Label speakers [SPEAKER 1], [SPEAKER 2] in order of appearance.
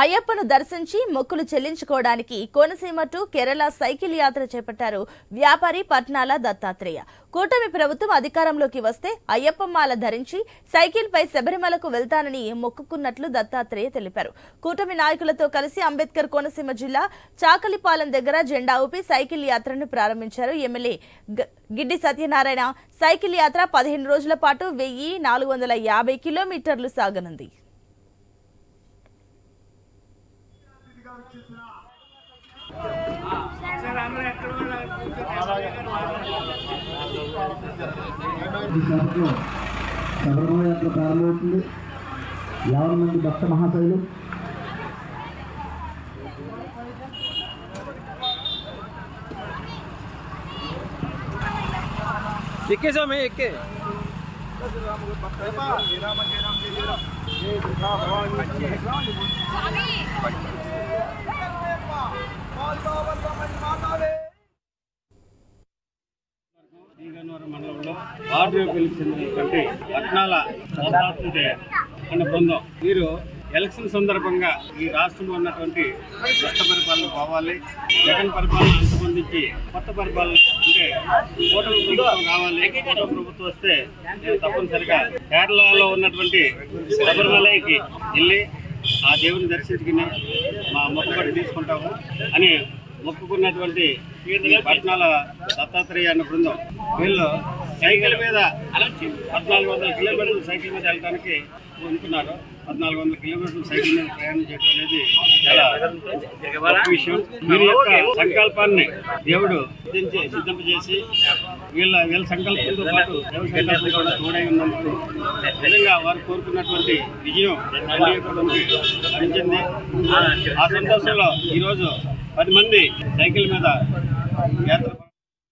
[SPEAKER 1] అయ్యప్పను దర్శించి మొక్కులు చెల్లించుకోవడానికి Konaseema to Kerala cycle యాత్ర చేపట్టారు వ్యాపారి పట్నాల దత్తాత్రేయ. కూటమి ప్రభుత్వం అధికారంలోకి వస్తే అయ్యప్ప మాల ధరించి సైకిల్ పై శబరిమలకు వెళ్తానని మొక్కుకున్నట్లు దత్తాత్రేయ తెలిపారు. కూటమి నాయకులతో కలిసి అంబేద్కర్ కోనసీమ జిల్లా చాకలిపాలెం దగ్గర జెండా ఊపి సైకిల్ యాత్రను ప్రారంభించారు. ఎమ్మెల్యే గిడ్డి సత్యనారాయణ సైకిల్ యాత్ర 15 రోజుల పాటు 1450 కిలోమీటర్లు సాగనుంది.
[SPEAKER 2] శబరిమల యాత్ర ప్రారంభమవుతుంది. 50 మంది భక్త మహాశైలు
[SPEAKER 3] ఎక్కే స్వామి ఎక్కే
[SPEAKER 4] మండలంలో వార్డు చెందినటువంటి పట్నాల దత్తాత్రేయ అన్న బృందం వీరు ఎలక్షన్ సందర్భంగా ఈ రాష్ట్రంలో ఉన్నటువంటి కొత్త పరిపాలన పోవాలి, జగన్ పరిపాలన అంతమందించి కొత్త పరిపాలన అంటే కూటమి ప్రభుత్వం కావాలి. కూటమి ప్రభుత్వం వస్తే నేను తప్పనిసరిగా కేరళలో ఉన్నటువంటి శబరిమలకి వెళ్ళి ఆ దేవుని దర్శించుకుని మా మొక్కుబడి తీసుకుంటాము అని మొక్కుకున్నటువంటి పట్నాల దత్తాత్రేయ అన్న బృందం వీళ్ళు సైకిల్ మీద 1400 కిలోమీటర్లు సైకిల్ మీద వెళ్ళడానికి అనుకున్నారు. 1400 కిలోమీటర్లు సైకిల్ మీద ప్రయాణం చేయడం అనేది చాలా గొప్ప విషయం. వీరి యొక్క సంకల్పాన్ని దేవుడు సిద్ధింపజేసి వీళ్ళ సంకల్పంతో పాటు దేవుడి సంకల్పం కూడా తోడై ఉన్నందుకు నిజంగా వారు కోరుకున్నటువంటి విజయం లభించింది. ఆ సంతోషంలో ఈరోజు 10 మంది సైకిల్ మీద యాత్ర